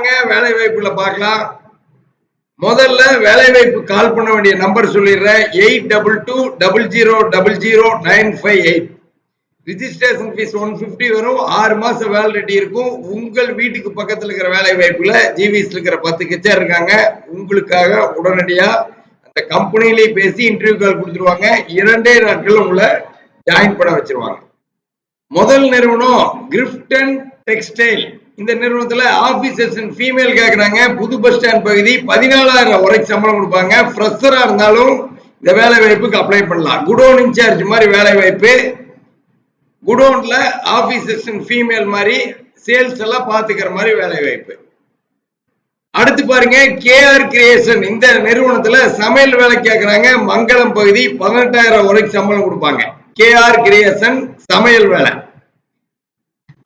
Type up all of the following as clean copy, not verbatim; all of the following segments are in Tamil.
வாங்க வேலை வாய்ப்புல பார்க்கலாம். முதல்ல வேலை வாய்ப்பு கால் பண்ண வேண்டிய நம்பர் சொல்லிடுறேன். 8220000958. ரிஜிஸ்ட்ரேஷன் ஃபீஸ் 150 வரும். 6 மாசம் வேலிடிட்டி இருக்கும். உங்கள் வீட்டுக்கு பக்கத்துல இருக்கிற வேலை வாய்ப்புல ஜிவிஎஸ் இருக்கிற 10 கச்சேரி இருக்காங்க. உங்களுக்காக உடனடியா அந்த கம்பெனிலேயே பேசி இன்டர்வியூ கால் கொடுத்துருவாங்க. 2 நாட்கள் உங்களை ஜாயின் பண்ண வச்சிருவாங்க. முதல் நிறுவனம் கிரிப்டன் டெக்ஸ்டைல். இந்த நிறுவனத்துல ஆபீசர்ஸ் அண்ட் ஃபீமேல் கேக்குறாங்க. புது பஸ் ஸ்டாண்ட் பகுதி. 14,000 வரைக்கும் சம்பளம் கொடுப்பாங்க. ஃப்ரெஷரா இருந்தாலும் இந்த வேலை வாய்ப்புக்கு அப்ளை பண்ணலாம். குடோன் இன்சார்ஜ் மாதிரி வேலை வாய்ப்பு. குடோன்ல ஆபீசர்ஸ் அண்ட் ஃபீமேல் மாதிரி சேல்ஸ் எல்லாம் பாத்துக்கிற மாதிரி வேலை வாய்ப்பு. அடுத்து பாருங்க கேஆர் கிரியேஷன். இந்த நிறுவனத்துல சமையல் வேலை கேக்குறாங்க. மங்களம் பகுதி. 18,000 வரைக்கும் சம்பளம் கொடுப்பாங்க. கேஆர் கிரியேஷன் சமையல் வேலை.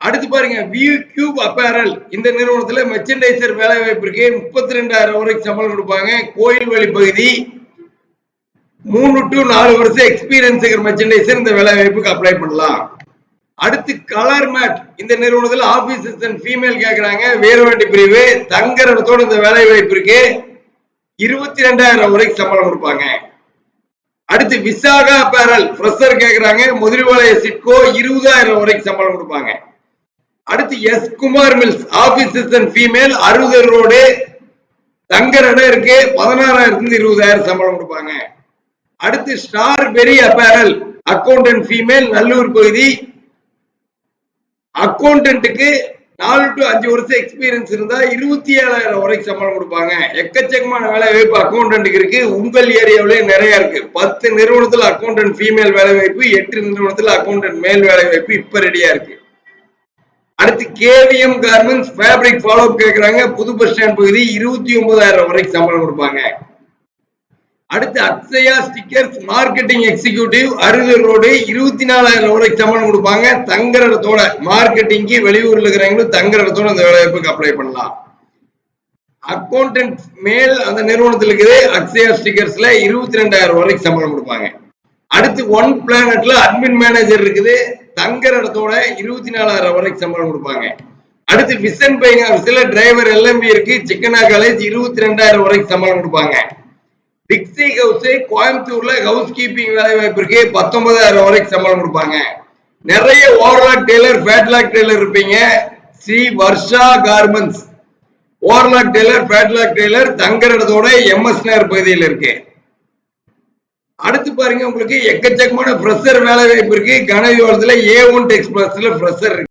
அடுத்து பாருங்க வியூ கியூப் அப்பேரல். இந்த நிறுவனத்துல மெர்ச்சன்டைசர் வேலை வாய்ப்பு இருக்கு. 32,000 வரைக்கும் சம்பளம் கொடுப்பாங்க. கோயில்வெளி பகுதி. 3 to 4 வருஷம் எக்ஸ்பீரியன்ஸ் இருக்கிற மெர்ச்சன்டைசர் இந்த வேலை வாய்ப்புக்கு அப்ளை பண்ணலாம். அடுத்து கலர் மேட். இந்த நிறுவனத்துல ஆபீசர்ஸ் அண்ட் ஃபீமேல் கேக்குறாங்க. வேறுவண்டி பிரிவு. தங்குற இடத்தோட இந்த வேலை வாய்ப்பு இருக்கு. 22,000 வரைக்கும் சம்பளம் கொடுப்பாங்க. அடுத்து விசாகா அப்பேரல். ஃப்ரெஷர் கேக்குறாங்க. முதலிவாளைய சிட்கோ. 20,000 வரைக்கும் சம்பளம் கொடுப்பாங்க. அடுத்து S Kumar mills. Officers and female. 60 road. தங்குற இடம் இருக்கு. 16,000 to 20,000 சம்பளம் கொடுப்பாங்க. அடுத்து Starberry apparel. Accountant female. Nallur பகுதி. அக்கௌண்டன்ட்டுக்கு 4 to 5 வருஷம் எக்ஸ்பீரியன்ஸ் இருந்தா 27,000 வரைக்கும் சம்பளம் கொடுப்பாங்க. எக்கச்சக்கமான வேலை வாய்ப்பு அக்கௌண்டன்ட்டுக்கு இருக்கு. உங்கள் ஏரியாவிலே நிறைய இருக்கு. 10 நிறுவனத்துல அக்கௌண்டன்ட் ஃபீமேல் வேலை வாய்ப்பு. 8 நிறுவனத்துல அக்கௌண்டன்ட் மேல் வேலை வாய்ப்பு இப்ப ரெடியா இருக்கு. அடுத்து கேவிஎம் கார்மெண்ட்ஸ் ஃபேப்ரிக் ஃபாலோ கேக்குறாங்க. புது பஸ் ஸ்டாண்ட் பகுதி. 29,000 வரைக்கும் சம்பளம் கொடுப்பாங்க. அடுத்து Akshaya stickers marketing executive. 60 road. 24,000 வரைக்கும் சம்பளம் கொடுப்பாங்க. தங்குற இடத்தோட மார்க்கெட்டிங்க்கு வெளியூர்ல இருக்கிறவங்களும் தங்குற இடத்தோட இந்த வேலைவாய்ப்புக்கு அப்ளை பண்ணலாம். அக்கௌண்டன்ட் மேல் அந்த நிறுவனத்தில் இருக்குது. அக்ஷயா ஸ்டிக்கர்ஸ்ல 22,000 வரைக்கும் சம்பளம் கொடுப்பாங்க. அடுத்து ஒன் பிளானட்ல அட்மின் மேனேஜர் இருக்குது. தங்குற இடத்தோட 24,000 வரைக்கும் சம்பளம் கொடுப்பாங்க. அடுத்து விசன் பைங் ஆபீஸ்ல டிரைவர் எல்எம்பி இருக்கு. சிக்கனா காலேஜ். 22,000 வரைக்கும் சம்பளம் கொடுப்பாங்க. டிக்ஸி ஹவுஸ் கோயம்புத்தூர்ல ஹவுஸ் கீப்பிங் வேலை வாய்ப்பு இருக்கு. 19,000 வரைக்கும் சம்பளம் கொடுப்பாங்க. நிறைய ஓவர்லாக் டெய்லர் ஃபேட்லாக் டெய்லர் இருப்பீங்க. Sri Varsha garments. Overlock tailor flatlock tailor தங்குற இடத்தோட எம்எஸ் நகர் பகுதியில் இருக்கு. அடுத்து பாருங்க உங்களுக்கு எக்கச்சக்கமான ஃப்ரெஷர் வேலை வாய்ப்பு இருக்கு. கனவியோரத்துல A1 டெக்ஸ்பிரஸ்ல ஃப்ரெஷர் இருக்கு.